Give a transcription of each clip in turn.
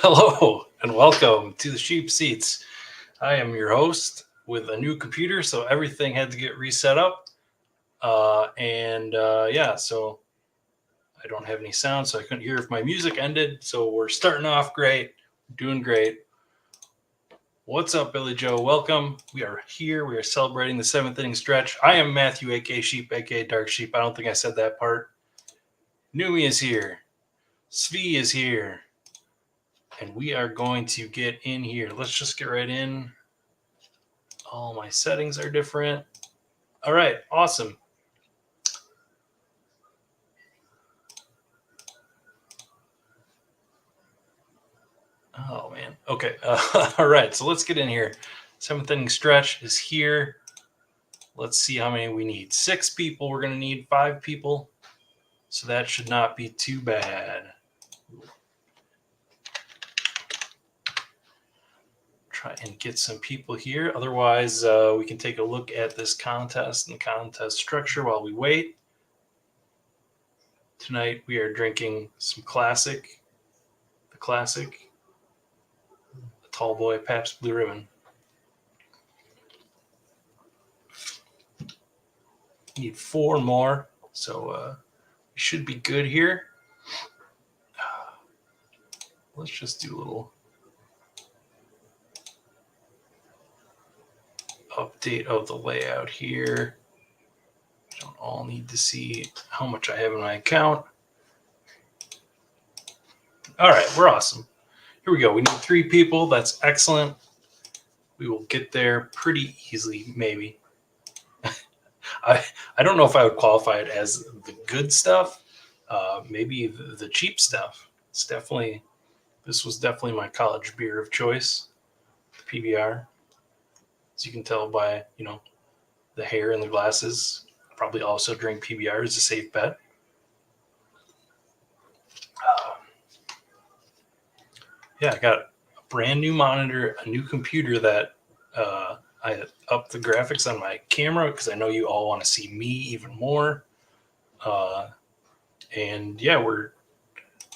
Hello and welcome to the Sheep Seats. I am your host with a new computer, so everything had to get reset up. So I don't have any sound, so I couldn't hear if my music ended. So we're starting off great, doing great. What's up, Billy Joe? Welcome. We are here. We are celebrating the seventh inning stretch. I am Matthew, aka Sheep, aka Dark Sheep. I don't think I said that part. Numi is here. Svi is here. And we are going to get in here. Let's just get right in. All my settings are different. All right, awesome. Oh, man. Okay. All right, so let's get in here. Seventh inning stretch is here. Let's see how many we need. 6 people. We're going to need 5 people. So that should not be too bad. Try and get some people here. Otherwise, we can take a look at this contest and contest structure while we wait. Tonight, we are drinking some classic. The classic. The Tall Boy Pabst Blue Ribbon. Need 4 more, so we should be good here. Let's just do a little update of the layout here. We don't all need to see how much I have in my account. All right, we're awesome. Here we go. We need 3 people. That's excellent. We will get there pretty easily, maybe. I don't know if I would qualify it as the good stuff. Maybe the cheap stuff. This was definitely my college beer of choice, the PBR. As you can tell by, the hair and the glasses. Probably also drink PBR as a safe bet. I got a brand new monitor, a new computer that I upped the graphics on my camera because I know you all want to see me even more. We're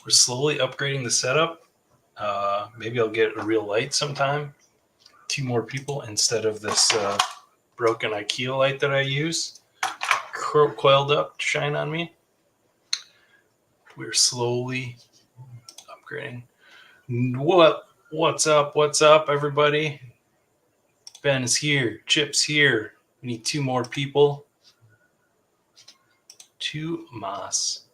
slowly upgrading the setup. Maybe I'll get a real light sometime. 2 more people instead of this broken IKEA light that I use. Coiled up to shine on me. We're slowly upgrading. What's up, everybody? Ben is here. Chip's here. We need 2 more people. 2 mas.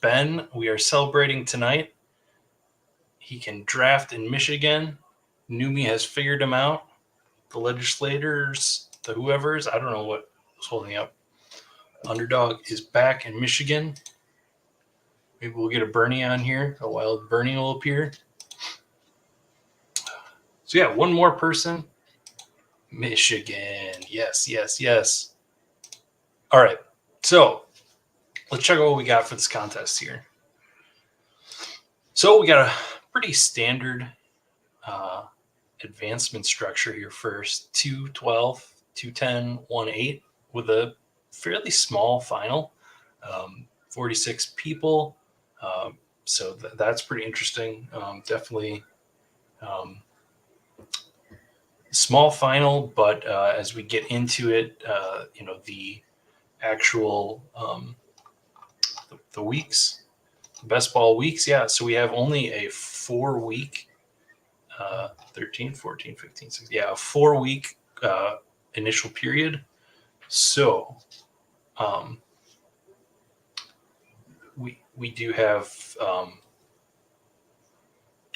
Ben, we are celebrating tonight. He can draft in Michigan. Numi has figured him out. The legislators, the whoever's, I don't know what was holding up. Underdog is back in Michigan. Maybe we'll get a Bernie on here. A wild Bernie will appear. So 1 more person. Michigan. Yes. All right. So let's check out what we got for this contest here. So we got a pretty standard advancement structure here first. 2-12, 2-10, 1-8 with a fairly small final. 46 people. So that's pretty interesting. Definitely small final, but as we get into it, the actual the weeks, the best ball weeks. So we have only a 4-week 13, 14, 15, 16. A 4-week initial period. So we do have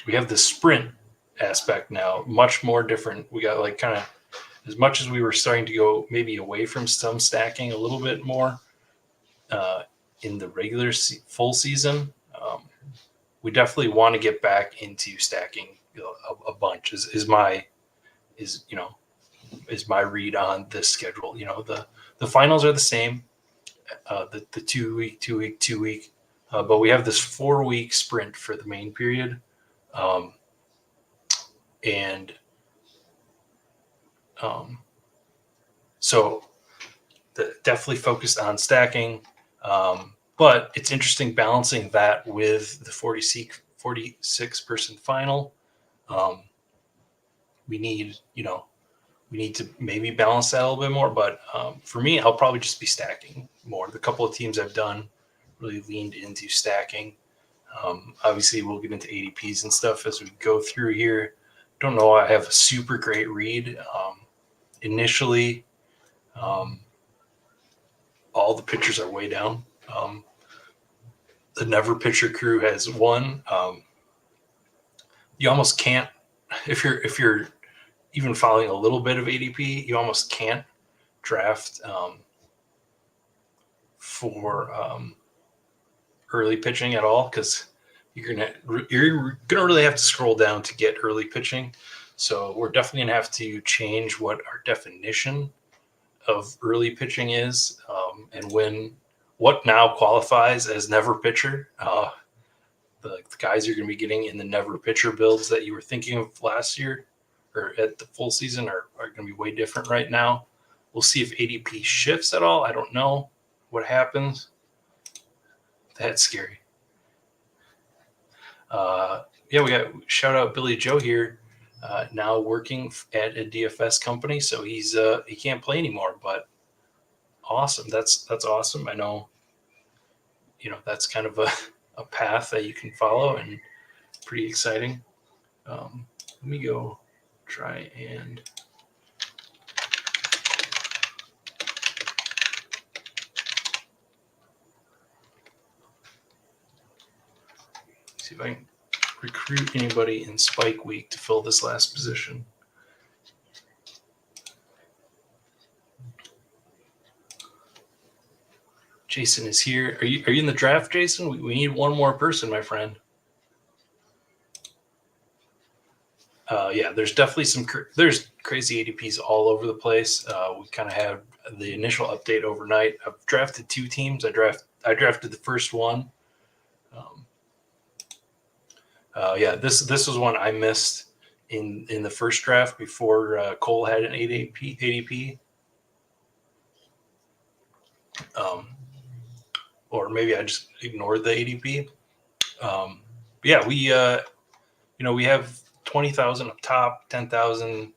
we have the sprint aspect now, much more different. We got like kind of, as much as we were starting to go maybe away from some stacking a little bit more in the regular full season, we definitely want to get back into stacking a bunch is my read on this schedule. The finals are the same, the 2-week, 2-week, 2-week, but we have this 4-week sprint for the main period. So definitely focused on stacking. But it's interesting balancing that with the 46 person final. We need, we need to maybe balance that a little bit more. But for me, I'll probably just be stacking more. The couple of teams I've done really leaned into stacking. Obviously, we'll get into ADPs and stuff as we go through here. Don't know. I have a super great read. Initially, all the pitchers are way down. The Never Pitcher crew has one. You almost can't, if you're even following a little bit of ADP, you almost can't draft for early pitching at all, because you're gonna really have to scroll down to get early pitching. So we're definitely gonna have to change what our definition of early pitching is, and what now qualifies as never pitcher. The guys you're going to be getting in the never pitcher builds that you were thinking of last year or at the full season are going to be way different right now. We'll see if ADP shifts at all. I don't know what happens. That's scary. Yeah, we got shout out Billy Joe here, now working at a DFS company. So he can't play anymore, but awesome. That's awesome. I know, that's kind of a path that you can follow and pretty exciting. Let me go try and see if I can recruit anybody in Spike Week to fill this last position. Jason is here. Are you in the draft, Jason? We need one more person, my friend. Yeah, there's definitely there's crazy ADPs all over the place. We kind of had the initial update overnight. I've drafted 2 teams. I drafted the first one. Yeah, this was one I missed in the first draft before Cole had an ADP. Or maybe I just ignored the ADP. Yeah, we we have 20,000 up top, 10,000.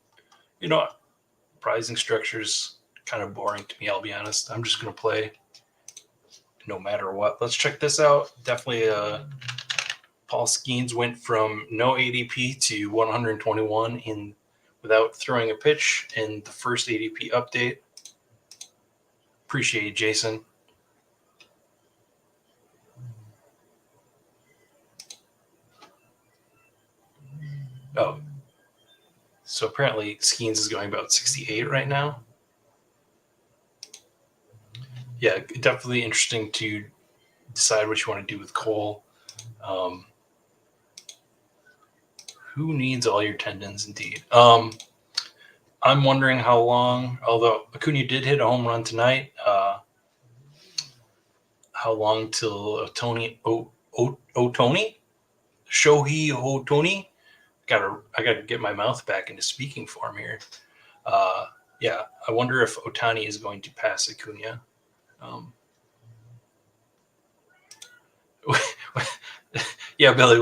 Pricing structure's kind of boring to me. I'll be honest. I'm just gonna play no matter what. Let's check this out. Definitely, Paul Skeens went from no ADP to 121 without throwing a pitch in the first ADP update. Appreciate it, Jason. Oh, so apparently Skeens is going about 68 right now. Yeah, definitely interesting to decide what you want to do with Cole. Who needs all your tendons, indeed? I'm wondering how long, although Acuna did hit a home run tonight, how long till Shohei Ohtani? I gotta get my mouth back into speaking form here. Yeah, I wonder if Ohtani is going to pass Acuna. Yeah, Billy,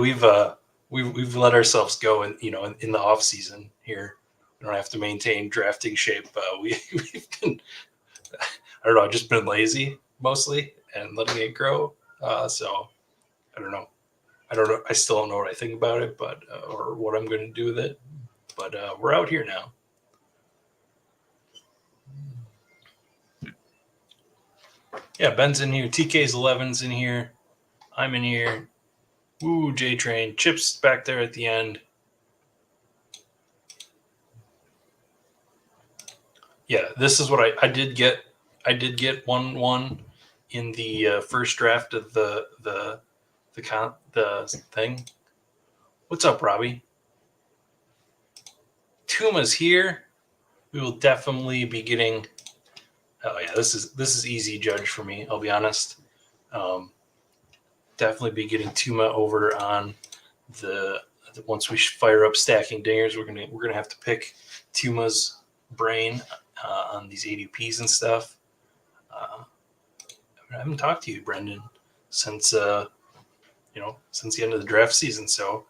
we've let ourselves go, in the off season here. We don't have to maintain drafting shape. We've been, I don't know, I've just been lazy mostly and letting it grow. So I don't know. I still don't know what I think about it, but or what I'm going to do with it. But we're out here now. Yeah, Ben's in here. TK's 11's in here. I'm in here. Woo, J Train. Chip's back there at the end. Yeah, this is what I did get. I did get 1-1 in the first draft of the thing. What's up, Robbie? Tuma's here. We will definitely be getting. Oh yeah, this is easy judge for me. I'll be honest. Definitely be getting Tuma over on the once we fire up stacking dingers. We're gonna have to pick Tuma's brain on these ADPs and stuff. I haven't talked to you, Brendan. since since the end of the draft season. So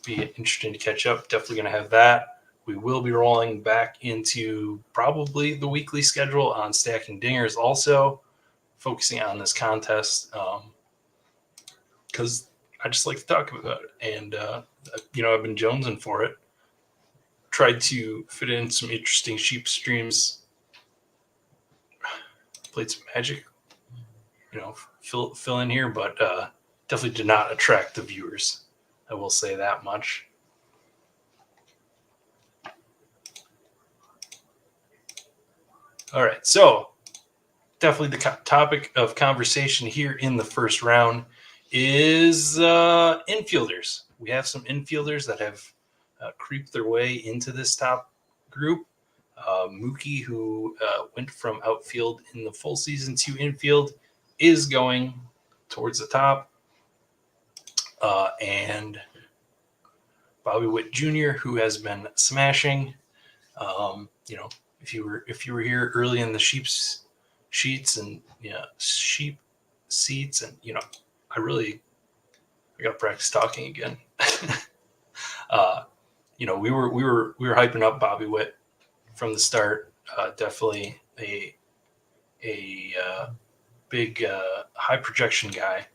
be interesting to catch up. Definitely going to have that. We will be rolling back into probably the weekly schedule on Stacking Dingers, also focusing on this contest because I just like to talk about it. And, I've been jonesing for it. Tried to fit in some interesting sheep streams. Played some Magic, fill in here, but definitely did not attract the viewers. I will say that much. All right, so definitely the topic of conversation here in the first round is infielders. We have some infielders that have creeped their way into this top group. Mookie, who went from outfield in the full season to infield, is going towards the top. And Bobby Witt Jr., who has been smashing. If you were here early in the sheep seats, and I got to practice talking again. We were hyping up Bobby Witt from the start. Definitely a big high projection guy.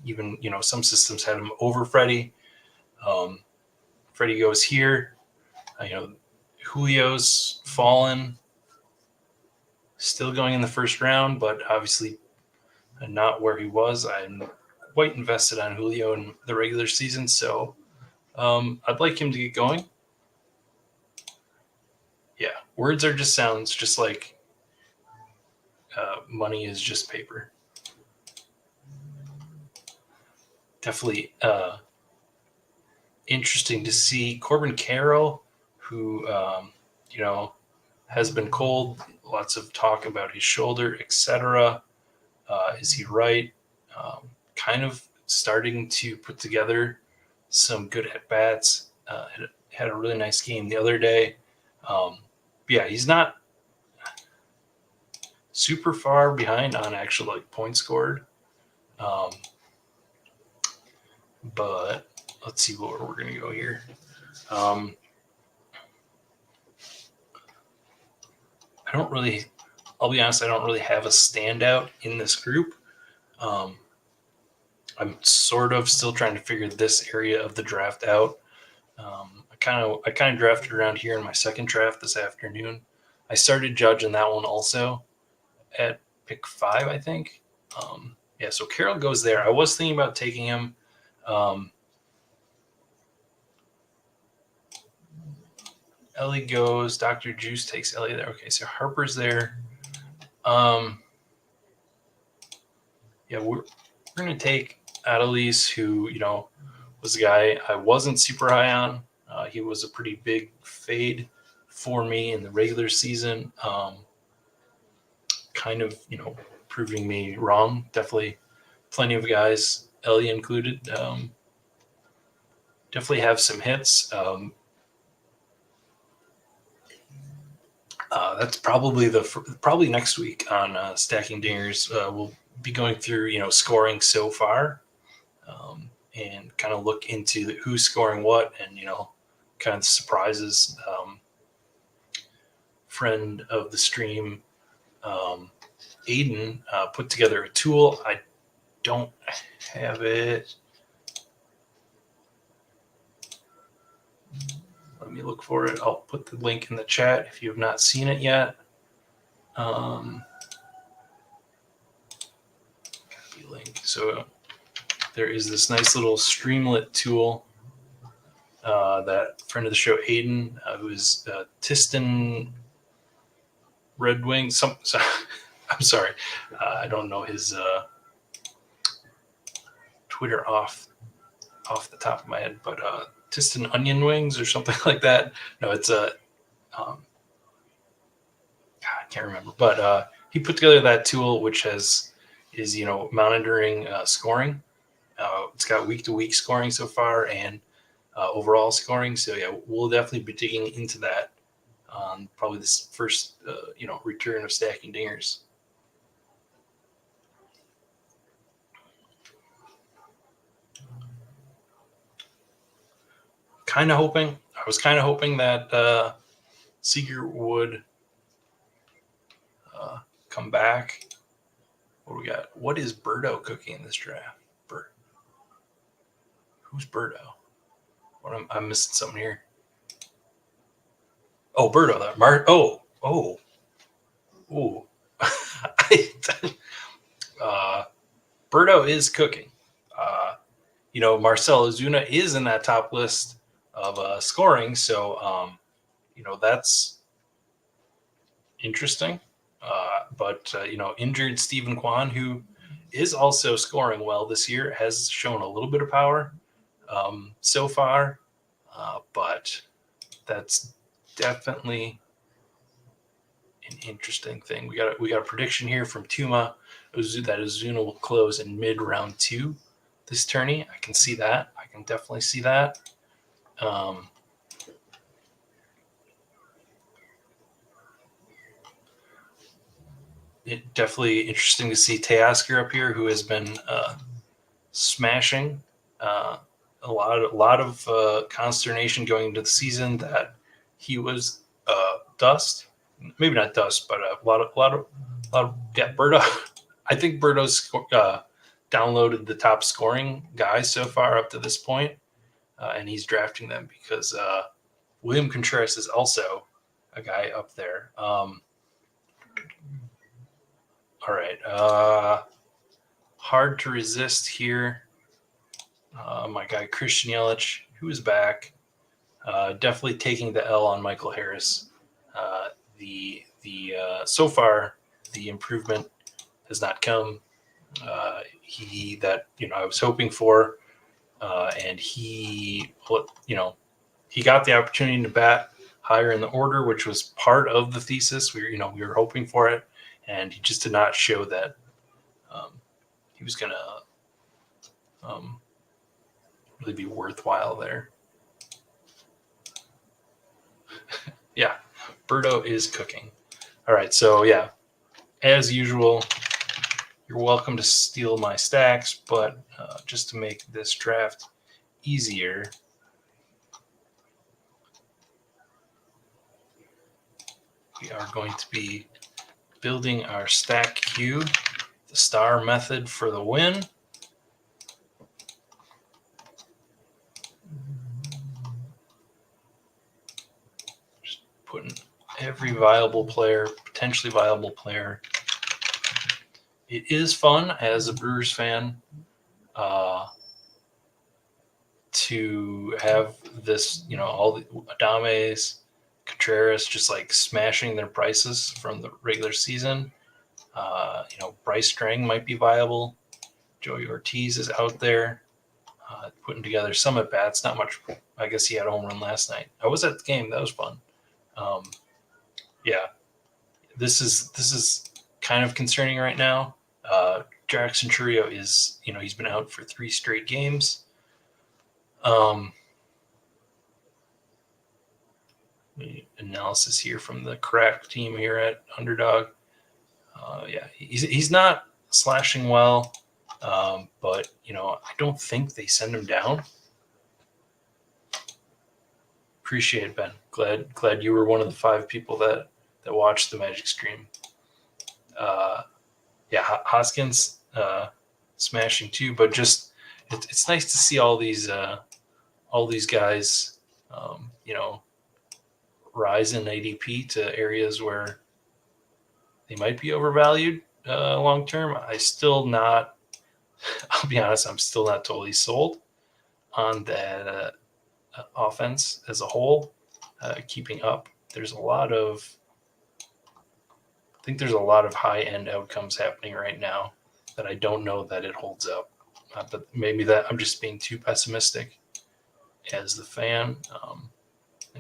Even some systems had him over Freddie. Freddie goes here. Julio's fallen, still going in the first round, but obviously not where he was. I'm quite invested on Julio in the regular season, so I'd like him to get going. Yeah, words are just sounds, just like money is just paper. Definitely interesting to see Corbin Carroll, who has been cold. Lots of talk about his shoulder, etc. Is he right? Kind of starting to put together some good at bats. Had a really nice game the other day. He's not super far behind on actual points scored. But let's see where we're going to go here. I'll be honest, I don't really have a standout in this group. I'm sort of still trying to figure this area of the draft out. I kind of drafted around here in my second draft this afternoon. I started Judge in that one also at pick 5, I think. So Carroll goes there. I was thinking about taking him. Ellie goes. Dr. Juice takes Ellie there. Okay, so Harper's there. We're going to take Adelise, who, was a guy I wasn't super high on. He was a pretty big fade for me in the regular season. Kind of, proving me wrong. Definitely plenty of guys, Ellie included, definitely have some hits. That's probably next week on Stacking Dingers. We'll be going through, scoring so far, and kind of look into who's scoring what, and kind of surprises. Friend of the stream, Aiden, put together a tool. I don't have it. Let me look for it. I'll put the link in the chat if you have not seen it yet. Copy link. So there is this nice little Streamlit tool that friend of the show, Aiden, who is Tiston Red Wing. I'm sorry, I don't know his Twitter off the top of my head, but Tiston Onion Wings or something like that. No, it's I can't remember, but he put together that tool, which is monitoring scoring. It's got week-to-week scoring so far and overall scoring. So we'll definitely be digging into that on probably this first return of Stacking Dingers. was kind of hoping that Seager would come back. What do we got? What is Birdo cooking in this draft? Who's Birdo? I'm missing something here. Oh, Birdo. Birdo is cooking. Marcell Ozuna is in that top list of scoring, so that's interesting. But injured Stephen Kwan, who is also scoring well this year, has shown a little bit of power so far, but that's definitely an interesting thing. We got a prediction here from Tuma that Ozuna will close in mid round 2 this tourney. I can see that. I can definitely see that. It definitely interesting to see Teoscar up here, who has been smashing. A lot of consternation going into the season that he was dust. Maybe not dust, but a lot of Birdo. I think Birdo's downloaded the top scoring guys so far up to this point, and he's drafting them because William Contreras is also a guy up there. All right. Hard to resist here. My guy Christian Yelich, who is back, definitely taking the L on Michael Harris. So far the improvement has not come. I was hoping for, and he got the opportunity to bat higher in the order, which was part of the thesis. We were hoping for it, and he just did not show that he was going to really be worthwhile there. Yeah, Birdo is cooking. All right, so yeah, as usual, you're welcome to steal my stacks, but just to make this draft easier, we are going to be building our stack queue, the star method for the win. Just putting every potentially viable player. It is fun as a Brewers fan to have this, all the Adames, Contreras just like smashing their prices from the regular season. Bryce Strang might be viable. Joey Ortiz is out there putting together some at bats. Not much. I guess he had a home run last night. I was at the game. That was fun. Yeah, this is kind of concerning right now. Jackson Chourio is, he's been out for 3 straight games. Analysis here from the crack team here at Underdog. Yeah, he's not slashing well, but I don't think they send him down. Appreciate it, Ben. Glad you were one of the 5 people that watched the Magic stream. Yeah, Hoskins smashing too, but just it's nice to see all these guys, rise in ADP to areas where they might be overvalued long term. I'll be honest, I'm still not totally sold on that offense as a whole keeping up. There's a lot of high-end outcomes happening right now that I don't know that it holds up. But maybe that I'm just being too pessimistic as the fan,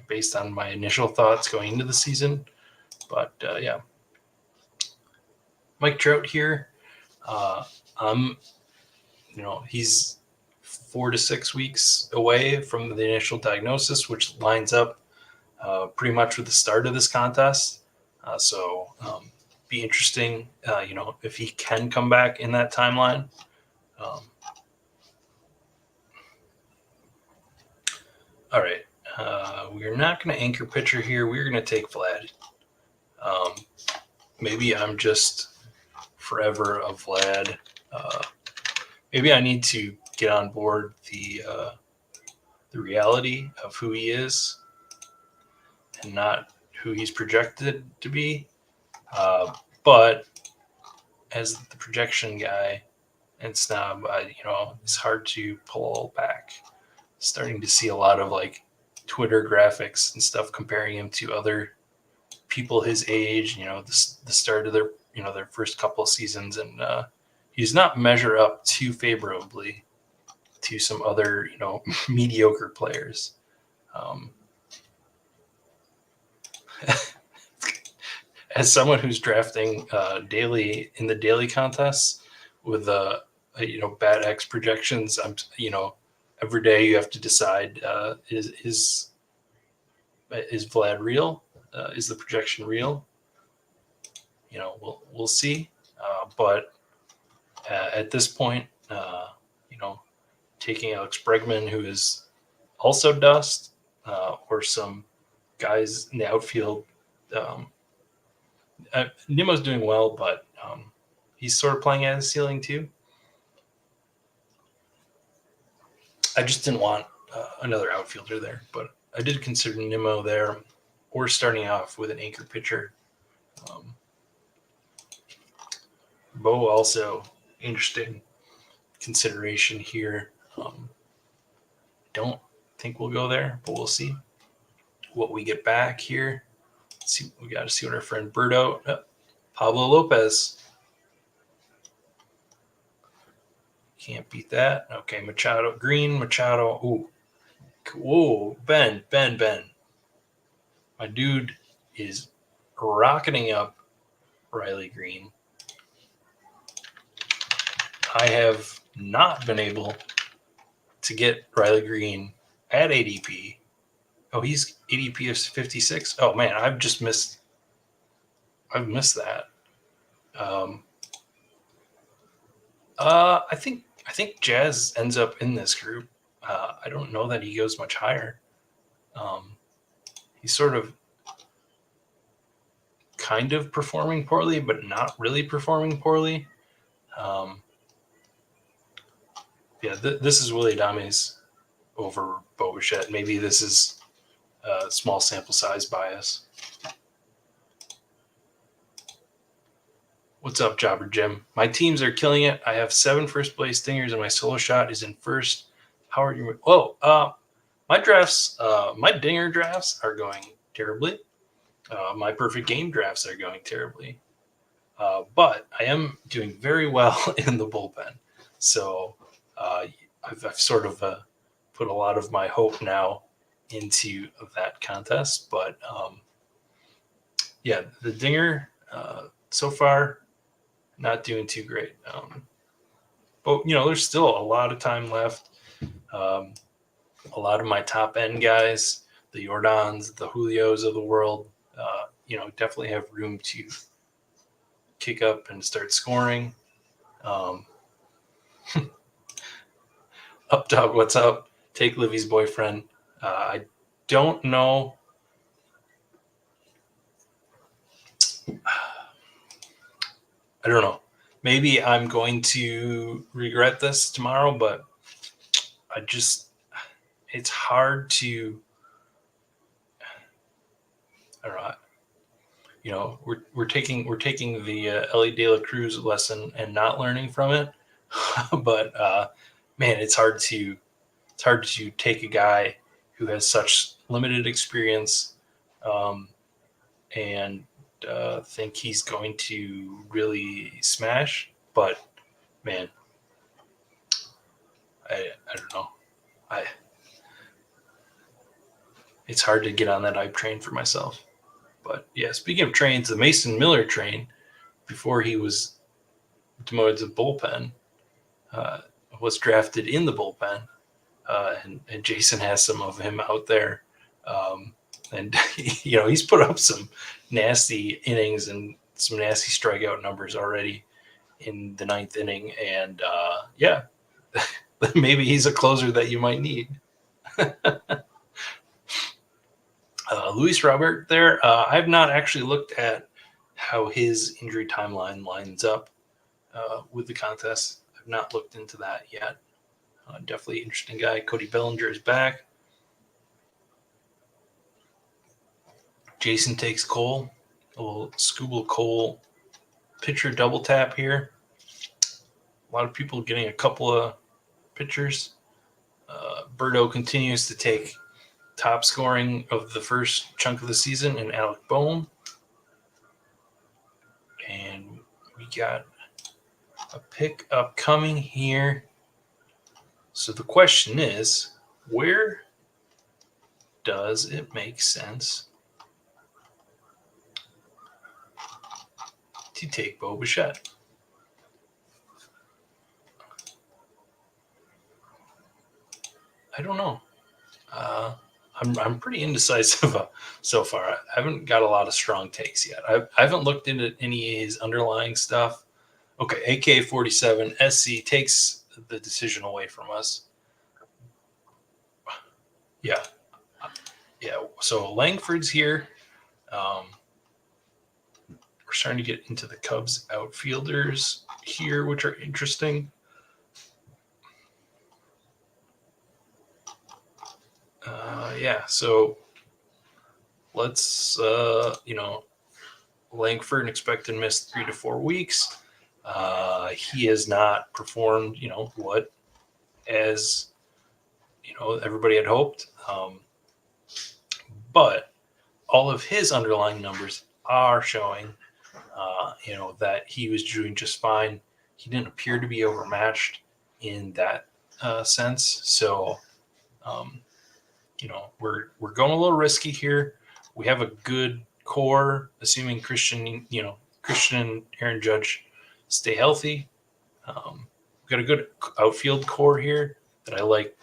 based on my initial thoughts going into the season. But yeah, Mike Trout here. He's 4 to 6 weeks away from the initial diagnosis, which lines up pretty much with the start of this contest. So be interesting, if he can come back in that timeline. All right. We're not going to anchor pitcher here. We're going to take Vlad. Maybe I'm just forever a Vlad. Maybe I need to get on board the reality of who he is and not who he's projected to be. But as the projection guy and snob, it's hard to pull back. Starting to see a lot of like Twitter graphics and stuff comparing him to other people his age. The start of their their first couple of seasons, and he does not measure up too favorably to some other mediocre players. As someone who's drafting daily in the daily contests with bad X projections, I'm every day you have to decide is Vlad real? Is the projection real? We'll see. But at this point, taking Alex Bregman, who is also dust, or some guys in the outfield. Nimmo's doing well, but he's sort of playing at his ceiling too. I just didn't want another outfielder there, but I did consider Nimmo there, or starting off with an anchor pitcher. Bo also interesting consideration here. Don't think we'll go there, but we'll see what we get back here. We got to see what our friend Berto, Pablo Lopez. Can't beat that. Okay, Machado, Green, Machado. Ooh, whoa, Ben. My dude is rocketing up Riley Green. I have not been able to get Riley Green at ADP. Oh, he's ADP of 56. Oh man, I've missed that. I think Jazz ends up in this group. I don't know that he goes much higher. He's sort of kind of performing poorly, but not really performing poorly. This is Willie Adames over Bo Bichette. Maybe this is a small sample size bias. What's up, Jobber Jim? My teams are killing it. I have 7 first place stingers, and my solo shot is in first. How are you? My drafts, my dinger drafts are going terribly. My perfect game drafts are going terribly. But I am doing very well in the bullpen. So I've sort of put a lot of my hope now into that contest. But the dinger so far, not doing too great. But there's still a lot of time left. A lot of my top end guys, the Jordans, the Julios of the world, definitely have room to kick up and start scoring. Updog, what's up? Take Livy's boyfriend. I don't know. I don't know. Maybe I'm going to regret this tomorrow, but it's hard to, I don't know. We're taking the Ellie De La Cruz lesson and not learning from it. But man, it's hard to take a guy who has such limited experience and think he's going to really smash. But man, I don't know. It's hard to get on that hype train for myself. But yeah, speaking of trains, the Mason Miller train, before he was demoted to bullpen, was drafted in the bullpen. And Jason has some of him out there. And he's put up some nasty innings and some nasty strikeout numbers already in the 9th inning. And maybe he's a closer that you might need. Luis Robert there. I've not actually looked at how his injury timeline lines up with the contest. I've not looked into that yet. Definitely interesting guy. Cody Bellinger is back. Jason takes Cole. A little Scooble Cole pitcher double tap here. A lot of people getting a couple of pitchers. Berto continues to take top scoring of the first chunk of the season in Alec Bohm. And we got a pick upcoming here. So the question is, where does it make sense to take Bo Bichette? I don't know. I'm pretty indecisive so far. I haven't got a lot of strong takes yet. I haven't looked into any of his underlying stuff. Okay, AK-47 SC takes the decision away from us. Yeah. So Langford's here. We're starting to get into the Cubs outfielders here, which are interesting. So let's, Langford expected to miss 3 to 4 weeks. He has not performed, as, everybody had hoped. But all of his underlying numbers are showing, that he was doing just fine. He didn't appear to be overmatched in that sense. So, we're going a little risky here. We have a good core, assuming Christian and Aaron Judge stay healthy. We've got a good outfield core here that I like.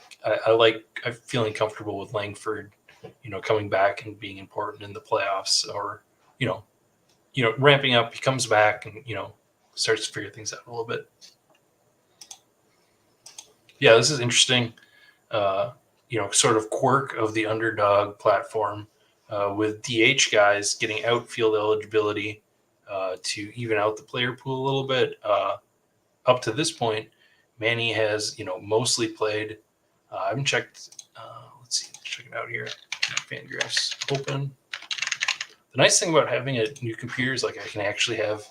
I'm feeling comfortable with Langford, coming back and being important in the playoffs, or ramping up. He comes back and starts to figure things out a little bit. Yeah, this is interesting. Sort of quirk of the Underdog platform, with DH guys getting outfield eligibility to even out the player pool a little bit. Up to this point, Manny has, mostly played. I haven't checked. Let's see. Let's check it out here. Fangraphs open. The nice thing about having a new computer is I can actually have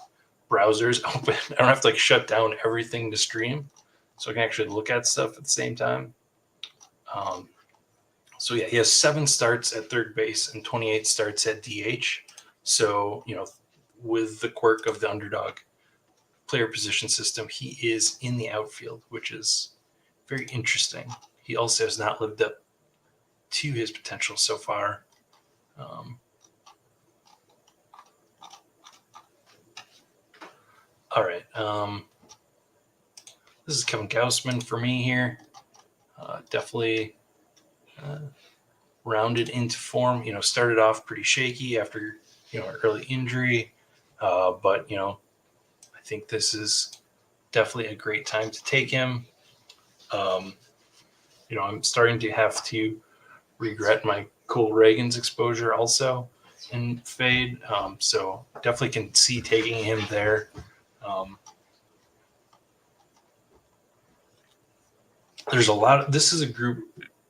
browsers open. I don't have to shut down everything to stream, so I can actually look at stuff at the same time. He has 7 starts at third base and 28 starts at DH. So, with the quirk of the Underdog player position system, he is in the outfield, which is very interesting. He also has not lived up to his potential so far. All right. This is Kevin Gausman for me here. Definitely rounded into form. Started off pretty shaky after early injury, but I think this is definitely a great time to take him. I'm starting to have to regret my Cole Reagan's exposure also in fade. So definitely can see taking him there. There's a lot. This is a group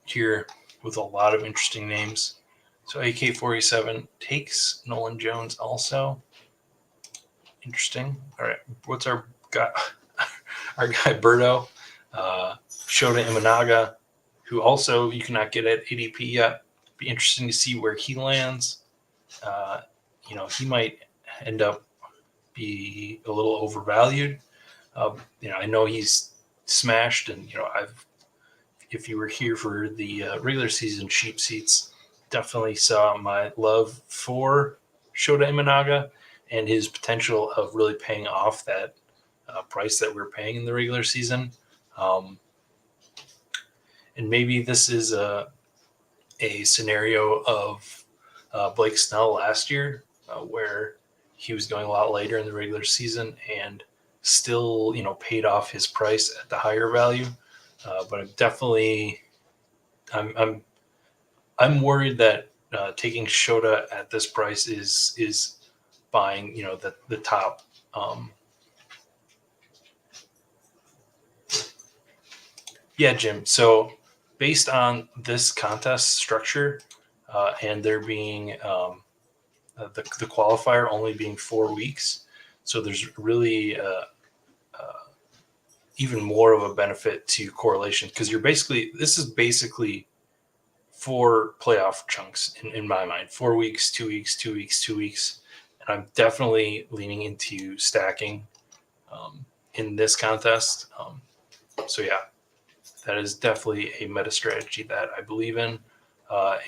here with a lot of interesting names. So AK-47 takes Nolan Jones also. Interesting. All right. What's our guy? Our guy Berto, Shota Imanaga, who also you cannot get at ADP yet. Be interesting to see where he lands. He might end up be a little overvalued. I know he's smashed, and if you were here for the regular season cheap seats, definitely saw my love for Shota Imanaga and his potential of really paying off that price that we're paying in the regular season. And maybe this is a scenario of Blake Snell last year, where he was going a lot later in the regular season and still, paid off his price at the higher value. But I'm worried that taking Shota at this price is buying, the top. Yeah, Jim. So based on this contest structure and there being the qualifier only being 4 weeks, so there's really even more of a benefit to correlation because this is basically 4 playoff chunks in my mind: 4 weeks, 2 weeks, 2 weeks, 2 weeks, and I'm definitely leaning into stacking in this contest. So yeah, that is definitely a meta strategy that I believe in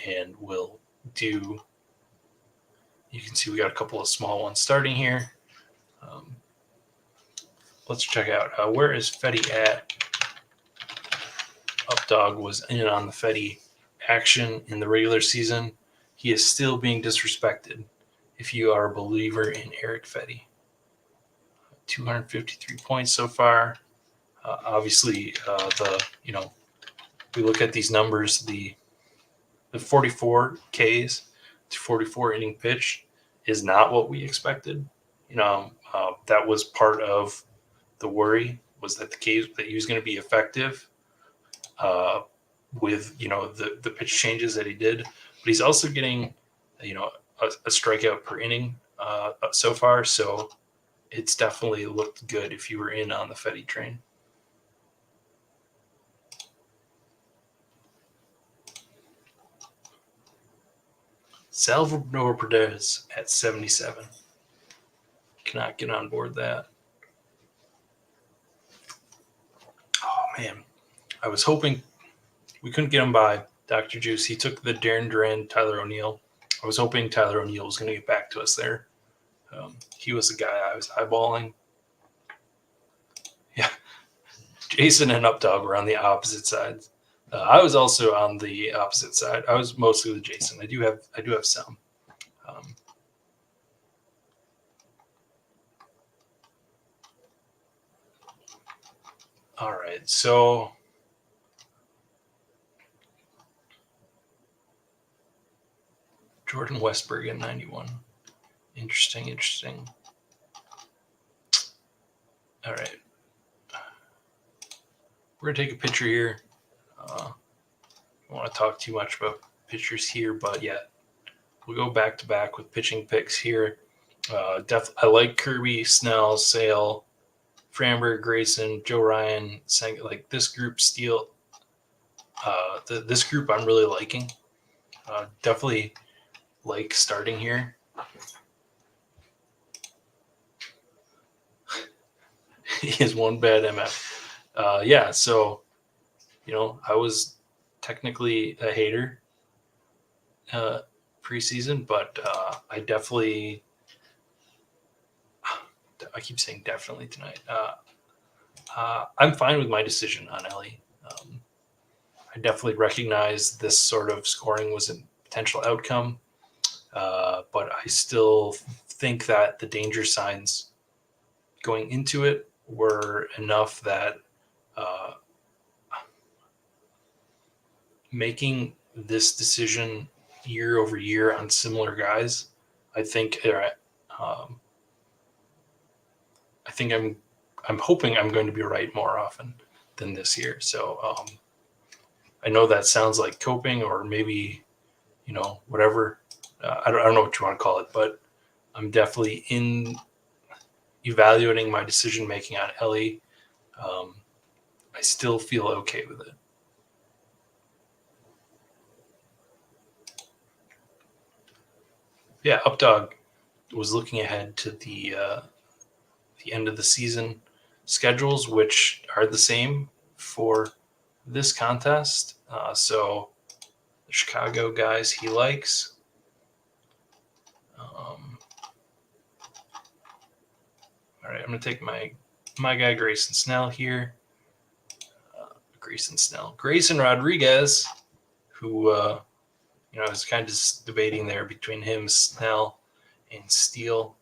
and will do. You can see we got a couple of small ones starting here. Let's check out where is Fetty at. Updog was in on the Fetty action in the regular season. He is still being disrespected if you are a believer in Eric Fetty. 253 points so far. Obviously, we look at these numbers, the 44 Ks to 44 inning pitch is not what we expected. That was part of the worry, was that that he was going to be effective with the pitch changes that he did, but he's also getting a strikeout per inning so far. So it's definitely looked good if you were in on the Fetty train. Salvador Perez at 77. Cannot get on board that. Oh man, I was hoping we couldn't get him by Dr. Juice. He took the Darren Duran, Tyler O'Neill. I was hoping Tyler O'Neill was going to get back to us there. He was the guy I was eyeballing. Yeah, Jason and Updog were on the opposite sides. I was also on the opposite side. I was mostly with Jason. I do have some. All right, so Jordan Westberg at 91. Interesting. All right. We're going to take a picture here. I don't want to talk too much about pitchers here, but yeah, we'll go back to back with pitching picks here. I like Kirby, Snell, Sale, Framberg, Grayson, Joe Ryan, like this group. This group I'm really liking. Definitely like starting here. He has one bad MF. Yeah, so I was technically a hater preseason, but I keep saying definitely tonight. I'm fine with my decision on Ellie. I definitely recognize this sort of scoring was a potential outcome, but I still think that the danger signs going into it were enough that making this decision year over year on similar guys, I think I'm hoping I'm going to be right more often than this year. So I know that sounds like coping or maybe, whatever. I don't know what you want to call it, but I'm definitely in evaluating my decision making on Ellie. I still feel okay with it. Yeah, Updog was looking ahead to the end of the season schedules, which are the same for this contest. So the Chicago guys he likes. All right, I'm going to take my guy Grayson Snell here. Grayson Rodriguez, who I was kind of just debating there between him, Snell, and Steele.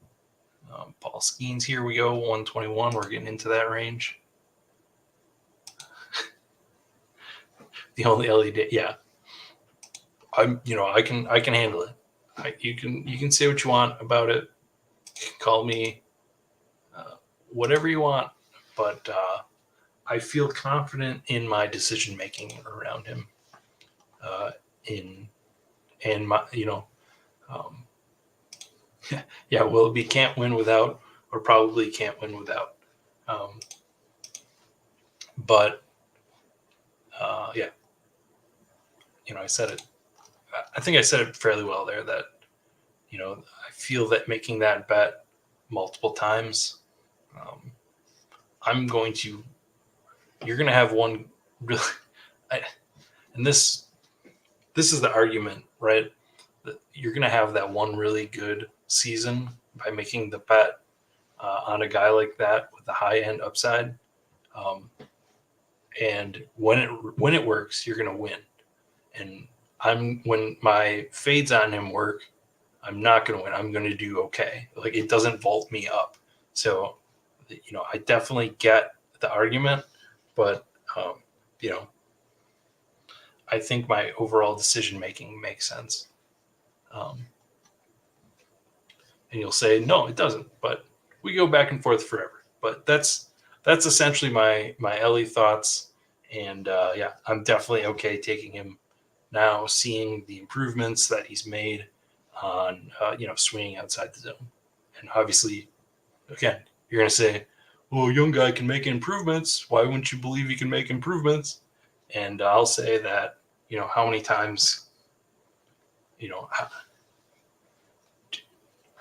Paul Skeens, here we go, 121. We're getting into that range. The only LED, yeah. I can handle it. You can say what you want about it. You can call me whatever you want, but I feel confident in my decision making around him. In and my um, yeah, will it be can't win without, or probably can't win without. Um, but yeah, I said it. I think I said it fairly well there. That I feel that making that bet multiple times, um, I'm going to. You're going to have one really, I, and this is the argument, right? That you're going to have that one really good season by making the bet on a guy like that with the high end upside. Um, and when it works, you're going to win. And when my fades on him work, I'm not going to win. I'm going to do okay. Like, it doesn't vault me up. So, I definitely get the argument, but um, you know, I think my overall decision making makes sense. Um, and you'll say, no, it doesn't. But we go back and forth forever. But that's essentially my Ellie thoughts. And yeah, I'm definitely okay taking him now, seeing the improvements that he's made on swinging outside the zone. And obviously, again, you're going to say, well, a young guy can make improvements. Why wouldn't you believe he can make improvements? And I'll say that, how many times,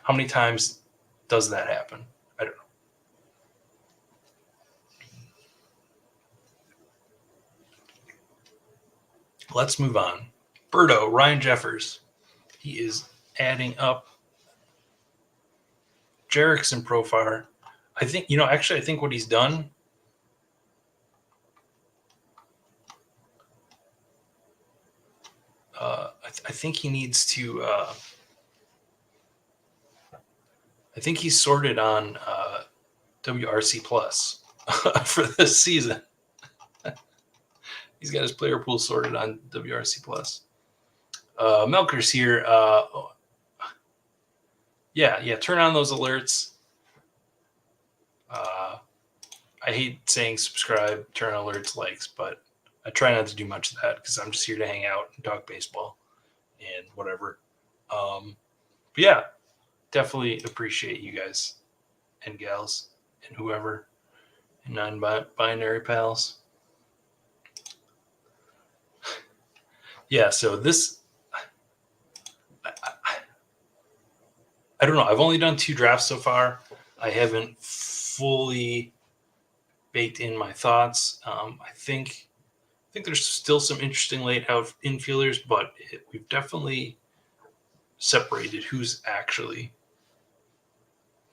how many times does that happen? I don't know. Let's move on. Birdo, Ryan Jeffers. He is adding up Jerickson Profar. I think, actually, I think what he's done, I think he needs to, I think he's sorted on WRC Plus for this season. He's got his player pool sorted on WRC Plus. Melker's here. Yeah, turn on those alerts. I hate saying subscribe, turn on alerts, likes, but I try not to do much of that because I'm just here to hang out and talk baseball and whatever. But yeah, definitely appreciate you guys and gals and whoever and non-binary pals. Yeah, so this, I don't know. I've only done 2 drafts so far. I haven't fully baked in my thoughts. I think there's still some interesting late out infielders, but we've definitely separated who's actually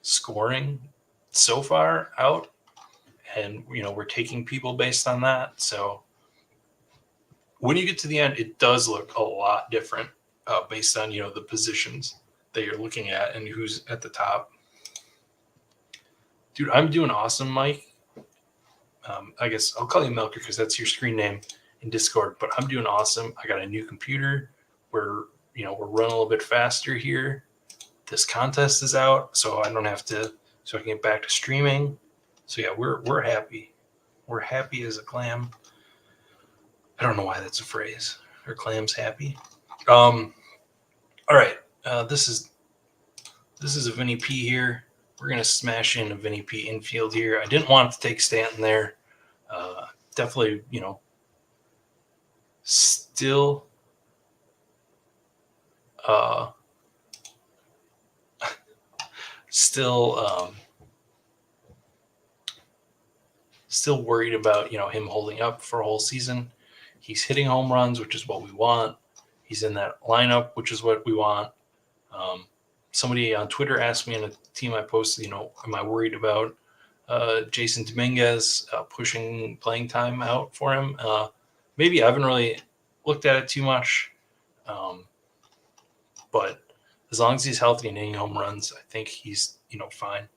scoring so far out, and we're taking people based on that. So when you get to the end, it does look a lot different based on the positions that you're looking at and who's at the top. Dude, I'm doing awesome, Mike. I guess I'll call you Melker because that's your screen name in Discord. But I'm doing awesome. I got a new computer. We're running a little bit faster here. This contest is out, so I don't have to. So I can get back to streaming. So yeah, we're happy. We're happy as a clam. I don't know why that's a phrase. Are clams happy? All right. This is a Vinny P here. We're gonna smash in a Vinny P infield here. I didn't want to take Stanton there. Definitely, still still still worried about him holding up for a whole season. He's hitting home runs, which is what we want. He's in that lineup, which is what we want. Somebody on Twitter asked me in a team I posted, am I worried about Jason Dominguez pushing playing time out for him? Maybe I haven't really looked at it too much. But as long as he's healthy and hitting home runs, I think he's, fine.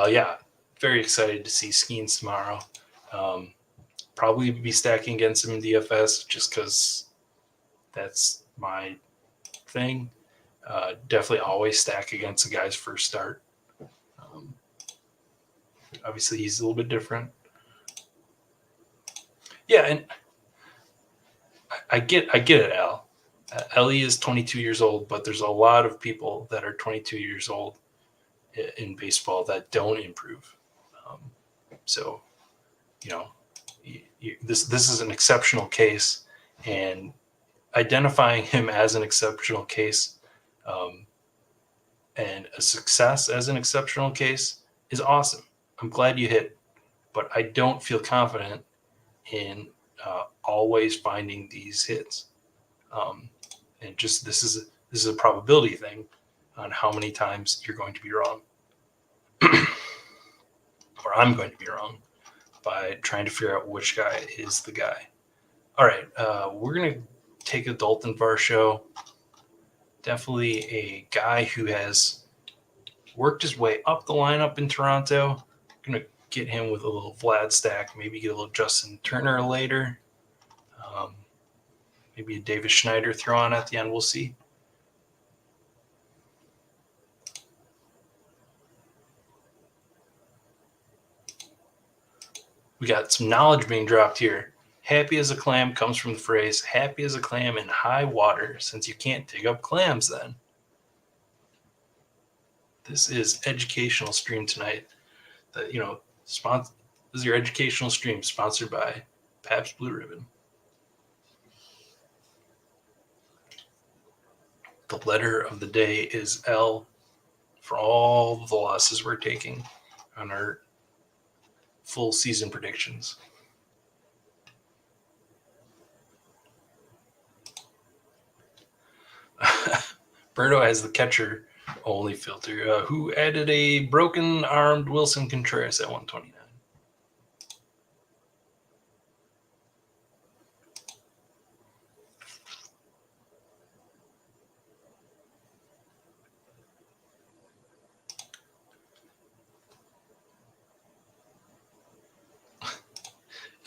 Yeah, very excited to see Skeens tomorrow. Probably be stacking against him in DFS just because that's my thing. Definitely always stack against the guy's first start. Obviously, he's a little bit different. Yeah, and I get it, Al. Ellie is 22 years old, but there's a lot of people that are 22 years old in baseball that don't improve. So, this is an exceptional case, and identifying him as an exceptional case and a success as an exceptional case is awesome. I'm glad you hit, but I don't feel confident in always finding these hits. And just this is a probability thing on how many times you're going to be wrong, or I'm going to be wrong by trying to figure out which guy is the guy. All right, we're gonna take a Dalton Varsho. Definitely a guy who has worked his way up the lineup in Toronto. Gonna get him with a little Vlad stack, maybe get a little Justin Turner later. Maybe a Davis Schneider throw on at the end. We'll see. We got some knowledge being dropped here. Happy as a clam comes from the phrase happy as a clam in high water, since you can't dig up clams then. This is educational stream tonight. This is your educational stream sponsored by Pabst Blue Ribbon. The letter of the day is L for all the losses we're taking on our full season predictions. Berto has the catcher only filter, who added a broken-armed Wilson Contreras at 129.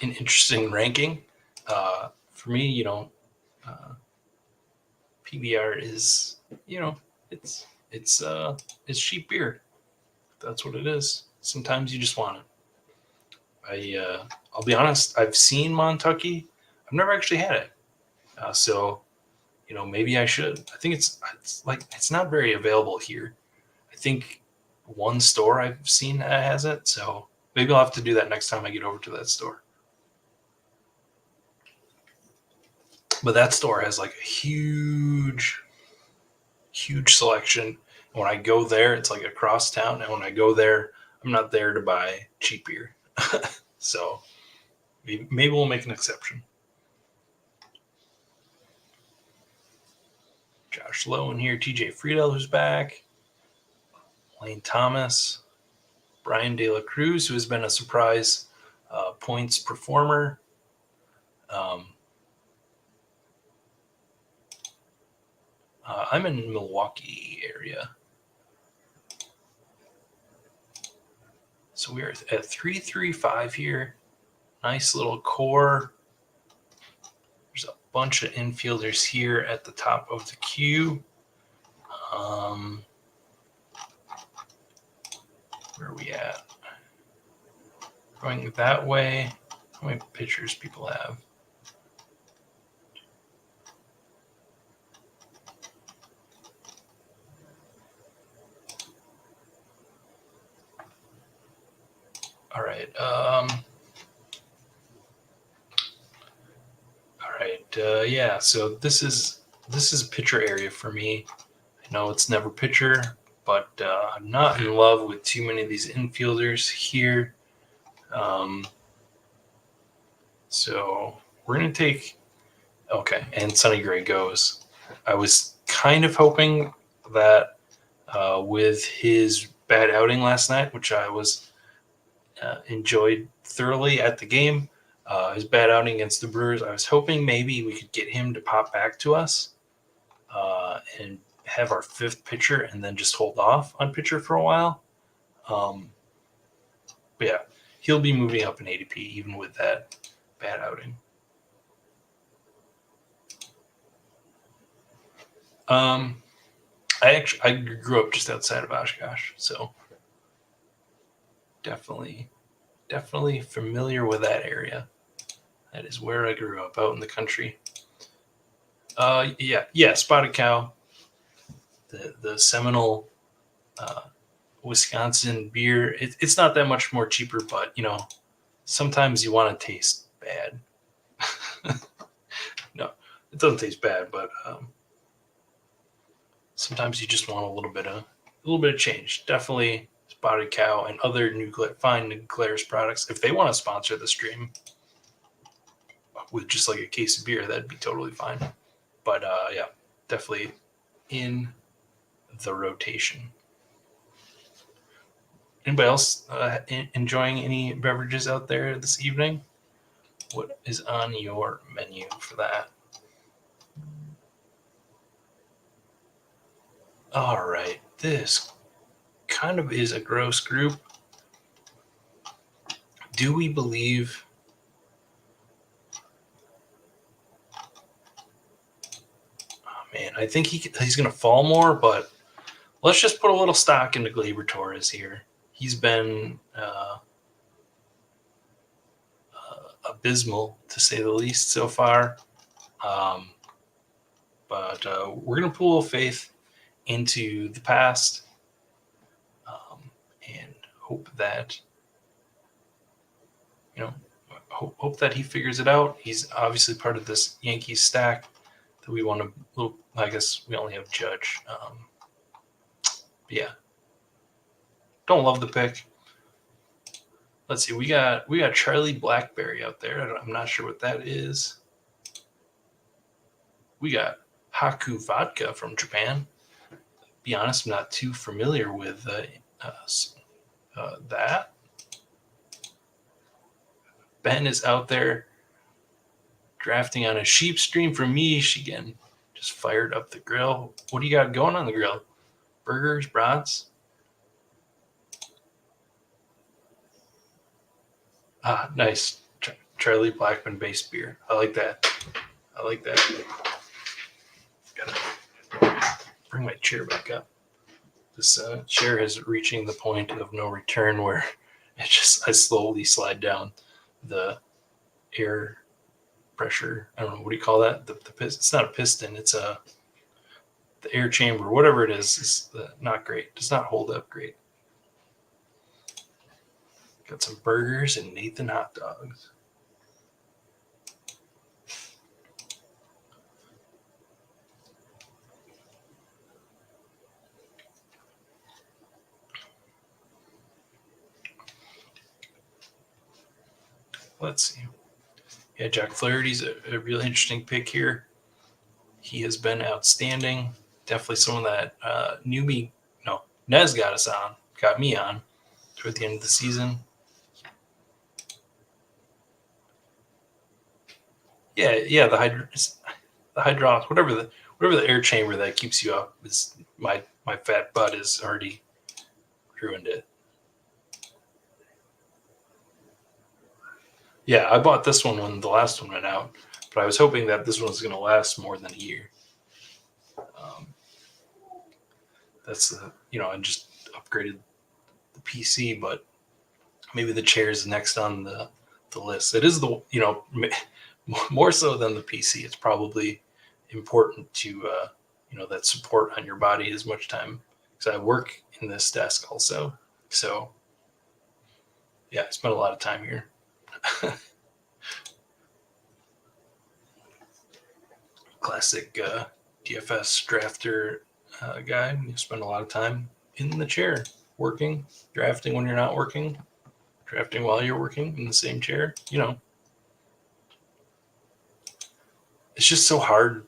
An interesting ranking. For me, PBR is, it's cheap beer. That's what it is. Sometimes you just want it. I'll be honest. I've seen Montucky. I've never actually had it. So, maybe I should. I think it's not very available here. I think one store I've seen that has it. So maybe I'll have to do that next time I get over to that store. But that store has like a huge selection. And when I go there, it's like across town. And when I go there, I'm not there to buy cheap beer. So maybe we'll make an exception. Josh Lowe in here. TJ Friedel, who's back. Lane Thomas. Brian De La Cruz, who has been a surprise points performer. I'm in Milwaukee area. So we are at 335 here. Nice little core. There's a bunch of infielders here at the top of the queue. Where are we at? Going that way. How many pitchers people have? All right. Yeah. So this is a pitcher area for me. I know it's never pitcher, but I'm not in love with too many of these infielders here. So we're gonna take. Okay, and Sonny Gray goes. I was kind of hoping that with his bad outing last night, which I was enjoyed thoroughly at the game, his bad outing against the Brewers, I was hoping maybe we could get him to pop back to us and have our fifth pitcher and then just hold off on pitcher for a while. But yeah, he'll be moving up in ADP even with that bad outing. I grew up just outside of Oshkosh, so definitely familiar with that area. That is where I grew up, out in the country. Yeah, Spotted Cow, the seminal Wisconsin beer. It's not that much more cheaper, but sometimes you want to taste bad. No, it doesn't taste bad, but sometimes you just want a little bit of change. Definitely Spotted Cow and other fine Nuclear's products. If they want to sponsor the stream with just like a case of beer, that'd be totally fine. But yeah, definitely in the rotation. Anybody else enjoying any beverages out there this evening? What is on your menu for that? All right, this kind of is a gross group. Do we believe? Oh man, I think he's going to fall more, but let's just put a little stock into Gleyber Torres here. He's been abysmal, to say the least, so far. But we're going to put a little faith into the past and hope that hope that he figures it out. He's obviously part of this Yankees stack that we want to. I guess we only have Judge. Yeah, don't love the pick. Let's see. We got Charlie Blackberry out there. I'm not sure what that is. We got Haku Vodka from Japan. Be honest, I'm not too familiar with that. Ben is out there drafting on a sheep stream from Michigan. Just fired up the grill. What do you got going on the grill? Burgers, brats? Ah, nice. Charlie Blackman based beer. I like that. Gotta bring my chair back up. This chair is reaching the point of no return where I slowly slide down the air pressure. I don't know, what do you call that? The piston. It's not a piston. It's the air chamber. Whatever it is not great. Does not hold up great. Got some burgers and Nathan hot dogs. Let's see. Yeah, Jack Flaherty's a really interesting pick here. He has been outstanding. Definitely someone that Nez got me on toward the end of the season. Yeah, the hydraulics, whatever the air chamber that keeps you up is my fat butt has already ruined it. Yeah, I bought this one when the last one went out, but I was hoping that this one was going to last more than a year. That's I just upgraded the PC, but maybe the chair is next on the list. It is more so than the PC. It's probably important to that support on your body as much time, because I work in this desk also. So yeah, I spent a lot of time here. Classic DFS drafter guy. You spend a lot of time in the chair working, drafting when you're not working, drafting while you're working in the same chair. It's just so hard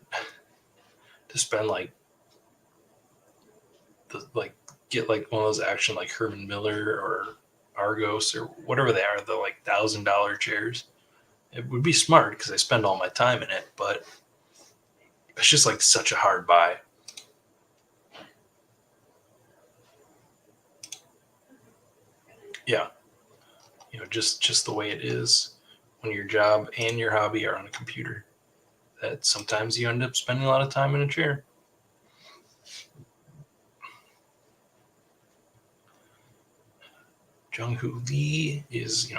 to spend get one of those action like Herman Miller or Argos or whatever they are, the $1,000 chairs. It would be smart because I spend all my time in it, but it's just such a hard buy. Yeah. just the way it is when your job and your hobby are on a computer, that sometimes you end up spending a lot of time in a chair. Jung-Hoo Lee is,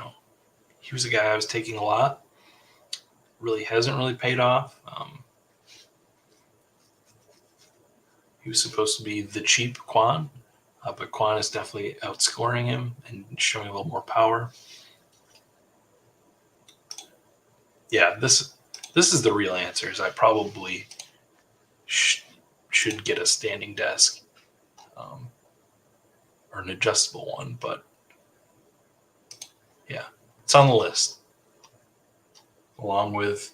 he was a guy I was taking a lot. Really hasn't really paid off. He was supposed to be the cheap Quan, but Quan is definitely outscoring him and showing a little more power. Yeah, this is the real answer. Is I probably should get a standing desk or an adjustable one, but yeah, it's on the list along with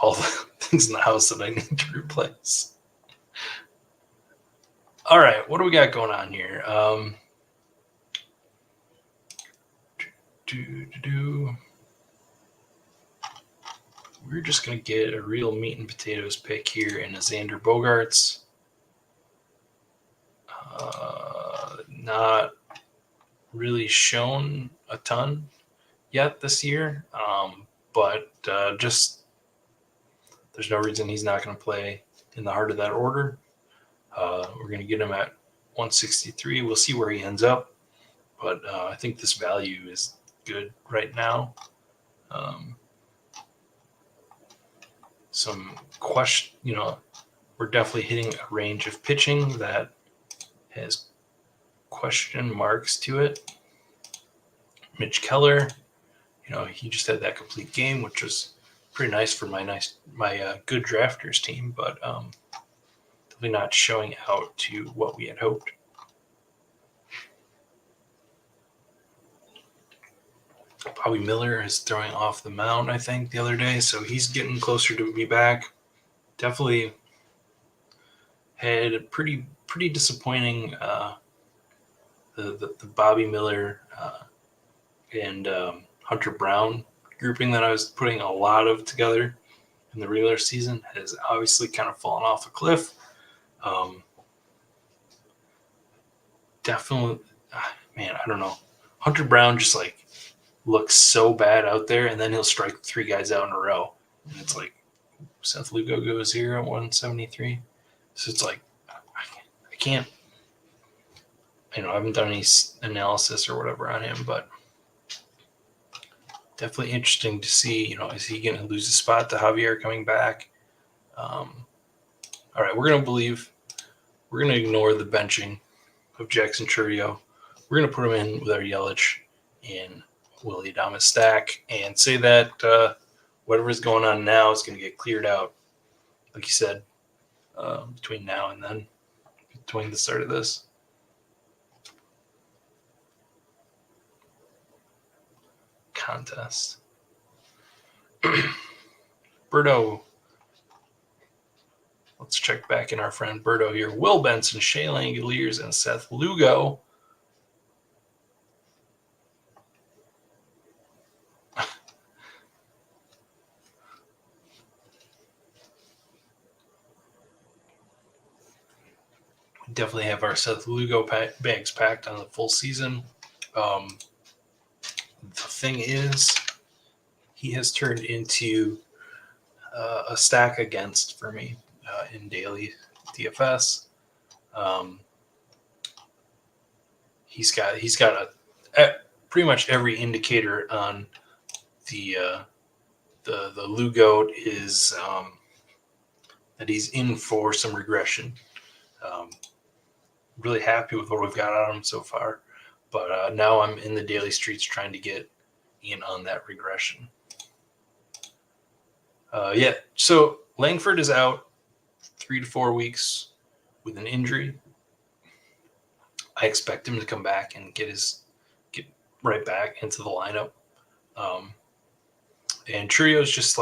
all the things in the house that I need to replace. All right, what do we got going on here? We're just going to get a real meat and potatoes pick here in a Xander Bogaerts. Not really shown a ton yet this year, but just there's no reason he's not going to play in the heart of that order. We're going to get him at 163. We'll see where he ends up, but I think this value is good right now. Some question, we're definitely hitting a range of pitching that has question marks to it. Mitch Keller, he just had that complete game, which was pretty nice for my good drafters team, but definitely not showing out to what we had hoped. Bobby Miller is throwing off the mound, I think, the other day, so he's getting closer to be back. Definitely had a pretty disappointing the Bobby Miller and Hunter Brown grouping that I was putting a lot of together in the regular season has obviously kind of fallen off a cliff. Definitely, man, I don't know. Hunter Brown just looks so bad out there, and then he'll strike 3 guys out in a row, and it's like Seth Lugo goes here at 173. So it's like I can't. I haven't done any analysis or whatever on him, but definitely interesting to see. Is he going to lose a spot to Javier coming back? All right, we're going to ignore the benching of Jackson Chourio. We're going to put him in with our Yelich and Willie Adames stack and say that whatever's going on now is going to get cleared out, like you said, between now and then, between the start of this. Contest. Berto. Let's check back in our friend Berto here. Will Benson, Shea Langoliers, and Seth Lugo. We definitely have our Seth Lugo bags packed on the full season. The thing is, he has turned into a stack against for me in daily DFS. He's got pretty much every indicator on the Lugo is that he's in for some regression. Really happy with what we've got on him so far, but now I'm in the daily streets trying to get in on that regression. So Langford is out 3 to 4 weeks with an injury. I expect him to come back and get right back into the lineup. And Chourio's just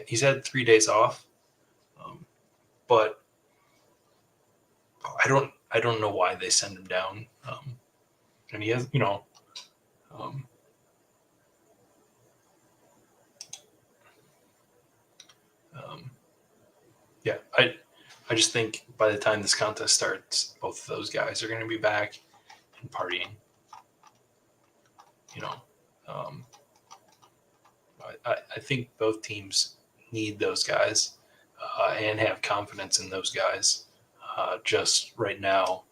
he's had 3 days off, but I don't know why they send him down. And he has, I just think by the time this contest starts, both of those guys are going to be back and partying. I think both teams need those guys and have confidence in those guys. Just right now,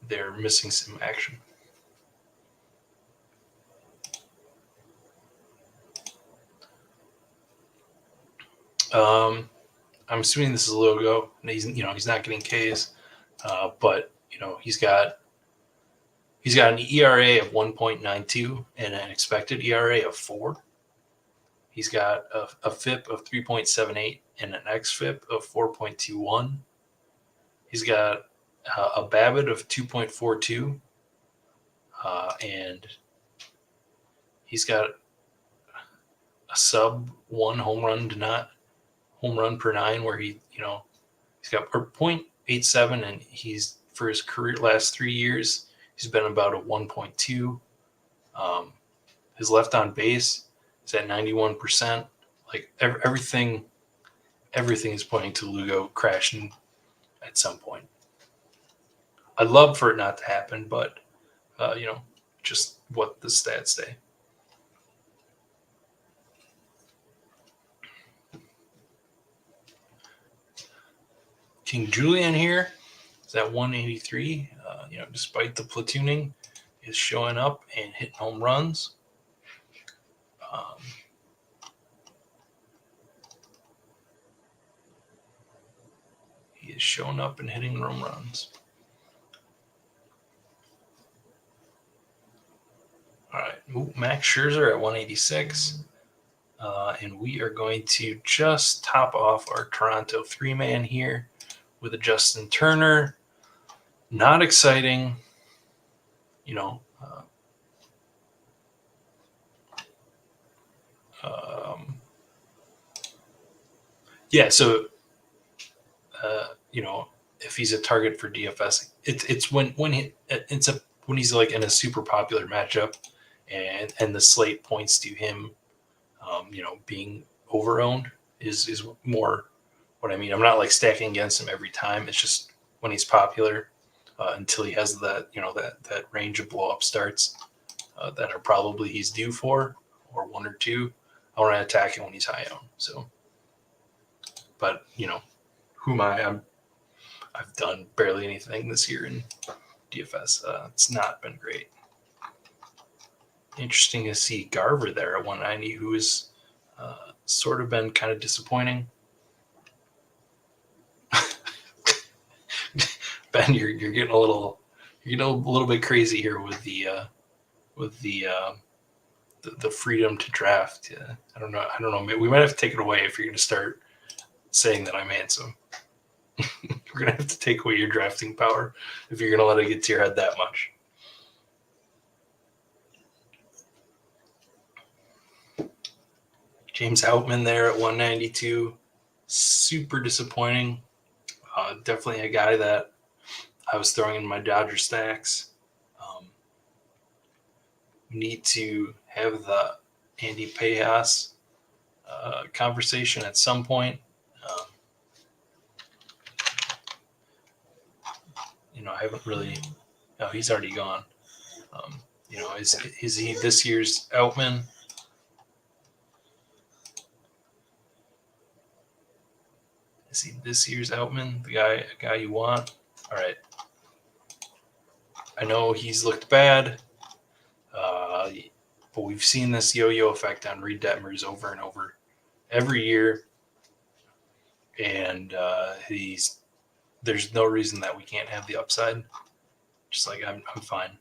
they're missing some action. I'm assuming this is a logo. He's not getting Ks, but he's got an ERA of 1.92 and an expected ERA of 4. He's got a FIP of 3.78 and an xFIP of 4.21. He's got a BABIP of 2.42, and he's got a sub 1 home run per 9, where he's got 0.87, and he's, for his career last 3 years, he's been about a 1.2. His left on base is at 91%. Like everything is pointing to Lugo crashing at some point. I'd love for it not to happen, but just what the stats say. King Julian here is at 183. Despite the platooning, is showing up and hitting home runs. He is showing up and hitting home runs. All right, Max Scherzer at 186. And we are going to just top off our Toronto 3-man here with a Justin Turner. Not exciting, yeah. So, if he's a target for DFS, it's when he's like in a super popular matchup, and the slate points to him, being overowned is more what I mean. I'm not like stacking against him every time. It's just when he's popular, until he has that that range of blow up starts that are probably he's due for, or 1 or 2. I want to attack him when he's high owned. So, but who am I? I've done barely anything this year in DFS. It's not been great. Interesting to see Garver there at 190, who is sort of been kind of disappointing. Ben, you're getting a little bit crazy here with the freedom to draft. Yeah, I don't know. Maybe we might have to take it away if you're going to start saying that I'm handsome. We're going to have to take away your drafting power if you're going to let it get to your head that much. James Outman there at 192. Super disappointing. Definitely a guy that I was throwing in my Dodger stacks. Need to have the Andy Pajas conversation at some point. I haven't really. No, he's already gone. Is he this year's Outman? Is he this year's Outman? The guy you want? All right. I know he's looked bad, but we've seen this yo-yo effect on Reed Detmers over and over every year, and there's no reason that we can't have the upside. Just like I'm fine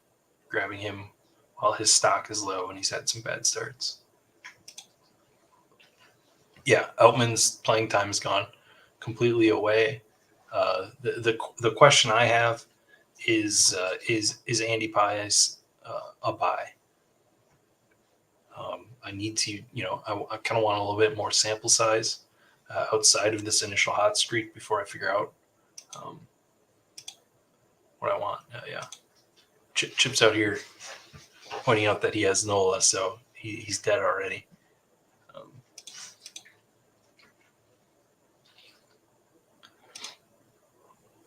grabbing him while his stock is low and he's had some bad starts. Yeah, Outman's playing time is gone completely away. The question I have is Andy Pajas a buy? I need to, I kind of want a little bit more sample size outside of this initial hot streak before I figure out what I want. Yeah. Chip's out here pointing out that he has Nola, so he's dead already.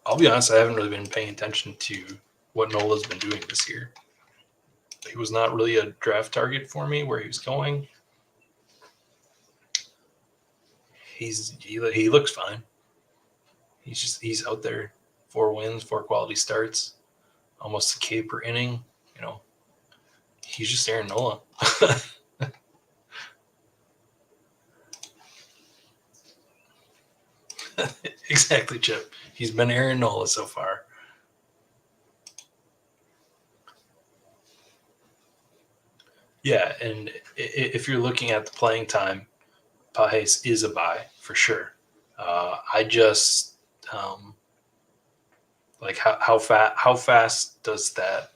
I'll be honest, I haven't really been paying attention to what Nola's been doing this year. he was not really a draft target for me where he was going. He looks fine. He's out there, 4 wins, 4 quality starts, almost a K per inning. You know, he's just Aaron Nola. Exactly, Chip. He's been Aaron Nola so far. Yeah, and if you're looking at the playing time, Pajes is a buy for sure. I just like how fast does that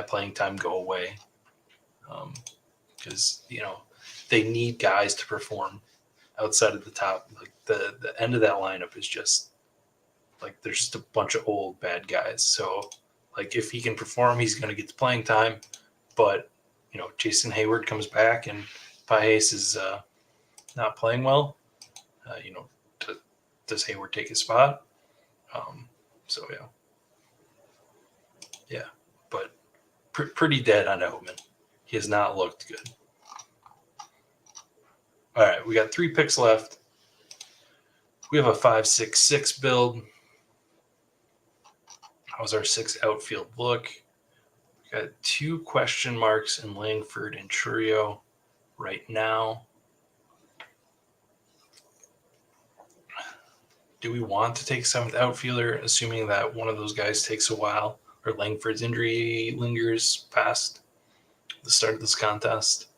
playing time go away? Because they need guys to perform outside of the top. Like the end of that lineup is just like there's just a bunch of old bad guys. So like if he can perform, he's going to get the playing time. But Jason Hayward comes back and Pajes is not playing well. Does Hayward take his spot? So yeah, but pretty dead on Outman. He has not looked good. All right, we got 3 picks left. We have a 5-6-6 build. How's our 6 outfield look? We got 2 question marks in Langford and Churio right now. Do we want to take 7th outfielder, assuming that one of those guys takes a while, or Langford's injury lingers past the start of this contest?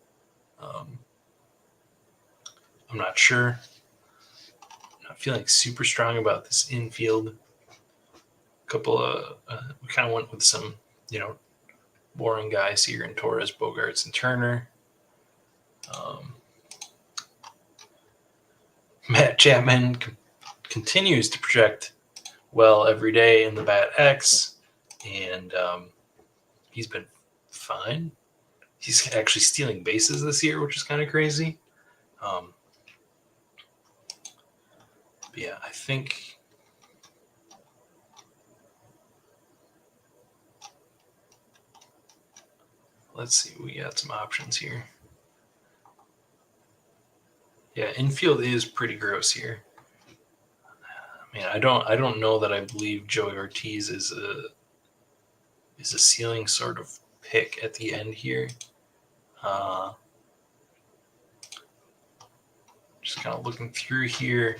I'm not sure. I'm not feeling super strong about this infield. A couple of we kind of went with some, boring guys here in Torres, Bogarts, and Turner. Matt Chapman continues to project well every day in the Bat X, and he's been fine. He's actually stealing bases this year, which is kind of crazy. But yeah, I think let's see. We got some options here. Yeah, infield is pretty gross here. I mean, I don't know that I believe Joey Ortiz is a ceiling sort of pick at the end here. Just kind of looking through here.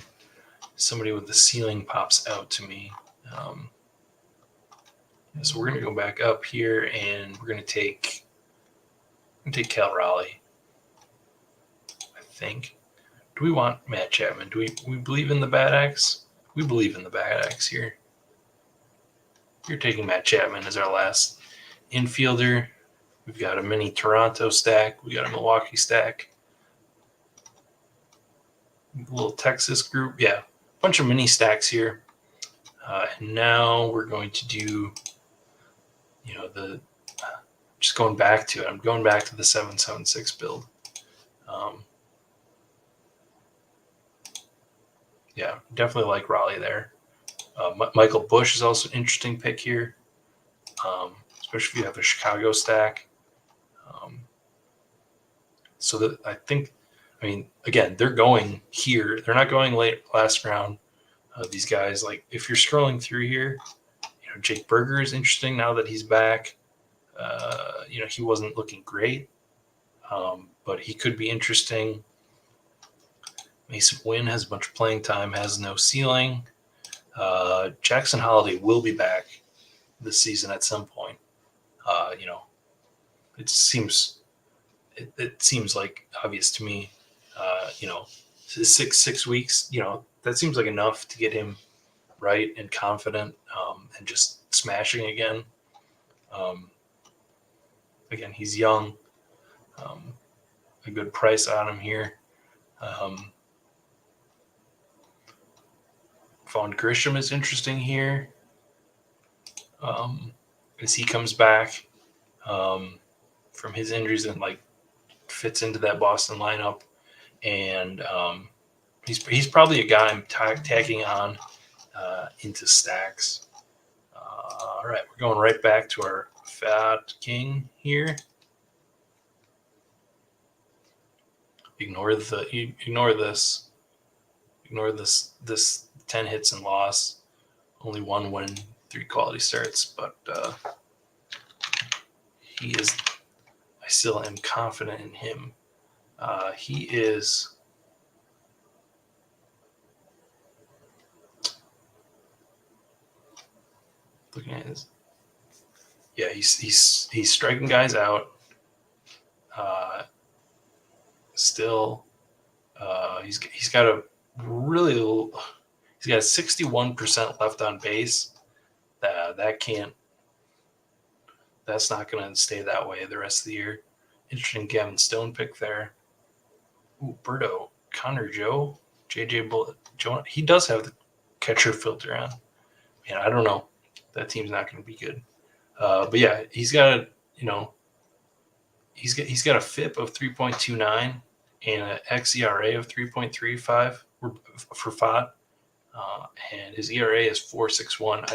Somebody with the ceiling pops out to me. So we're going to go back up here, and we're going to take Cal Raleigh, I think. Do we want Matt Chapman? Do we believe in the Bad X? We believe in the Bad X here. You're taking Matt Chapman as our last infielder. We've got a mini Toronto stack. We got a Milwaukee stack. A little Texas group. Yeah, a bunch of mini stacks here. And now we're going to do, just going back to it. I'm going back to the 7-7-6 build. Yeah, definitely like Raleigh there. Michael Bush is also an interesting pick here, especially if you have a Chicago stack. So that I mean, again, they're going here. They're not going late last round. These guys, like if you're scrolling through here, Jake Berger is interesting now that he's back. He wasn't looking great, but he could be interesting. Mason Wynn has a bunch of playing time, has no ceiling. Jackson Holiday will be back this season at some point. It seems like obvious to me. 6 weeks. That seems like enough to get him right and confident and just smashing again. Again, he's young. A good price on him here. Vaughn Grisham is interesting here as he comes back from his injuries and fits into that Boston lineup. And he's probably a guy I'm tagging on into stacks. All right, we're going right back to our Fat King here. ignore this 10 hits and loss. Only 1 win, 3 quality starts, but I still am confident in him. He is looking at his. Yeah, he's striking guys out. Still, he's got a really he's got 61% left on base. That's not going to stay that way the rest of the year. Interesting Gavin Stone pick there. Ooh, Berto, Connor Joe, JJ Bullet, Joe. He does have the catcher filter on. Man, I don't know. That team's not going to be good. But yeah, he's got a FIP of 3.29 and an xERA of 3.35 for Fott. And his ERA is 4.61.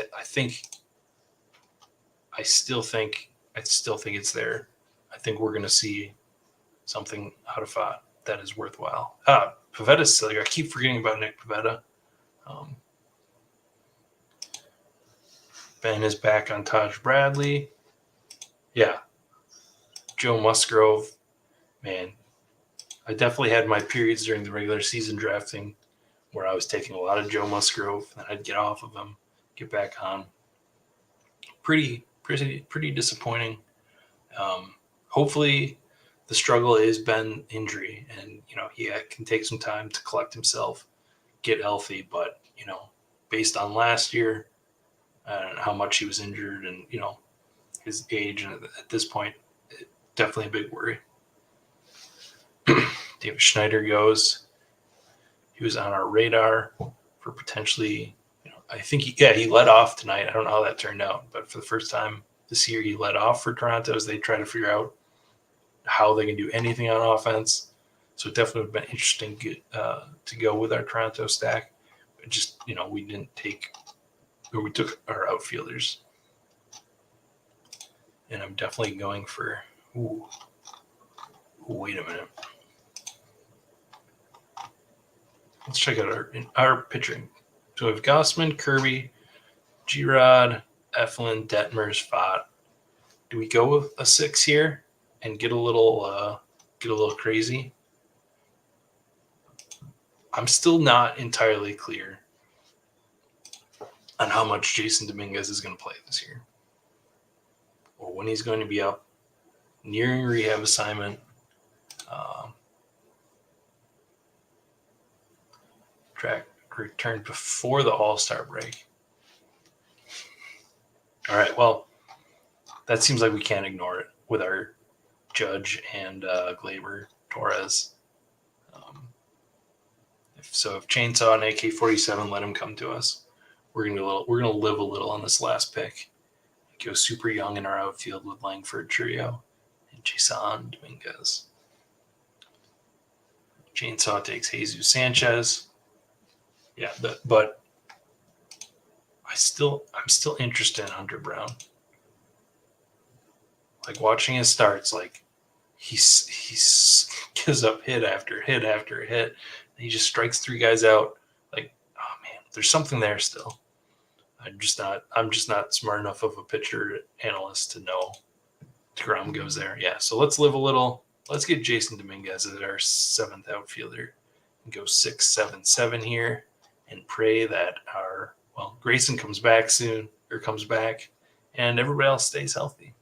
I still think it's there. I think we're going to see something out of Fott that is worthwhile. Pavetta's still here. I keep forgetting about Nick Pavetta. Ben is back on Taj Bradley. Yeah. Joe Musgrove. Man, I definitely had my periods during the regular season drafting where I was taking a lot of Joe Musgrove, and I'd get off of him, get back on. Pretty disappointing. Hopefully the struggle is Ben injury, and he can take some time to collect himself, get healthy. But based on last year and how much he was injured, and his age, and at this point, definitely a big worry. David Schneider goes. He was on our radar for potentially. I think he led off tonight. I don't know how that turned out, but for the first time this year, he led off for Toronto as they try to figure out how they can do anything on offense. So it definitely would have been interesting to go with our Toronto stack. But just, we didn't take, or we took our outfielders. And I'm definitely going for, wait a minute. Let's check out our pitching. So we have Gossman, Kirby, G-Rod, Eflin, Detmers, Fott. Do we go with a 6 here and get a little crazy? I'm still not entirely clear on how much Jason Dominguez is going to play this year, or when he's going to be up, nearing rehab assignment. Track returned before the All-Star break. All right, well, that seems like we can't ignore it with our Judge and Glaber Torres. If Chainsaw and AK-47 let him come to us, we're gonna live a little on this last pick. Go super young in our outfield with Langford Trio and Jason Dominguez. Chainsaw takes Jesus Sanchez. Yeah, but I'm still interested in Hunter Brown. Like watching his starts, like he gives up hit after hit after hit. And he just strikes 3 guys out. Like, oh man, there's something there still. I'm just not smart enough of a pitcher analyst to know DeGrom goes there. Yeah, so let's live a little. Let's get Jason Dominguez as our 7th outfielder and go 6-7-7 here and pray that Grayson comes back soon, and everybody else stays healthy.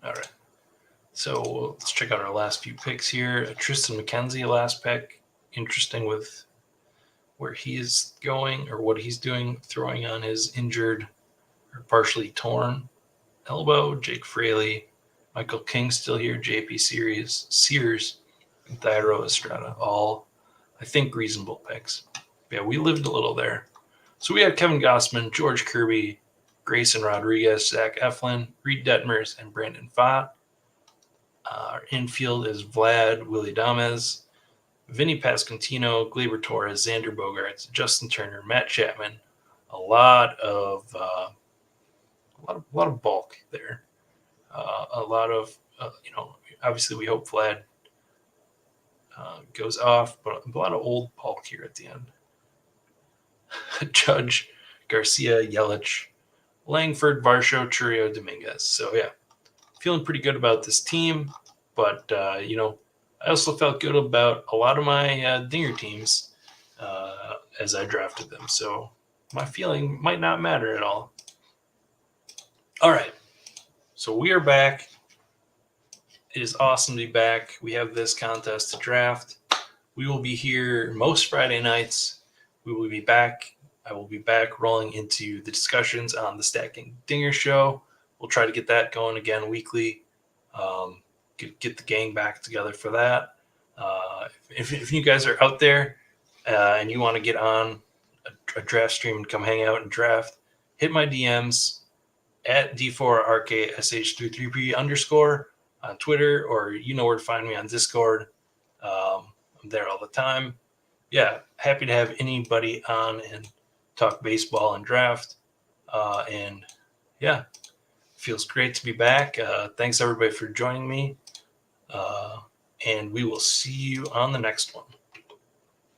All right. So let's check out our last few picks here. Tristan McKenzie, last pick. Interesting with where he is going or what he's doing, throwing on his injured or partially torn elbow. Jake Fraley, Michael King still here, JP Sears, and Thairo Estrada. All, I think, reasonable picks. Yeah, we lived a little there. So we had Kevin Gossman, George Kirby, Grayson Rodriguez, Zach Eflin, Reed Detmers, and Brandon Fott. Our infield is Vlad, Willie Dames, Vinny Pasquantino, Gleyber Torres, Xander Bogaerts, Justin Turner, Matt Chapman, a lot of bulk there. A lot of obviously we hope Vlad goes off, but a lot of old bulk here at the end. Judge, Garcia, Yelich, Langford, Varsho, Churio, Dominguez. So yeah, feeling pretty good about this team, but I also felt good about a lot of my dinger teams as I drafted them. So my feeling might not matter at all. All right, so we are back. It is awesome to be back. We have this contest to draft. We will be here most Friday nights. We will be back. I will be back rolling into the discussions on the Stacking Dinger Show. We'll try to get that going again weekly. Get the gang back together for that. If you guys are out there and you want to get on a draft stream and come hang out and draft, hit my DMs at D4RKSH33P_ on Twitter, or you know where to find me on Discord. I'm there all the time. Yeah, happy to have anybody on and talk baseball and draft. And yeah, feels great to be back. Thanks everybody for joining me. And we will see you on the next one.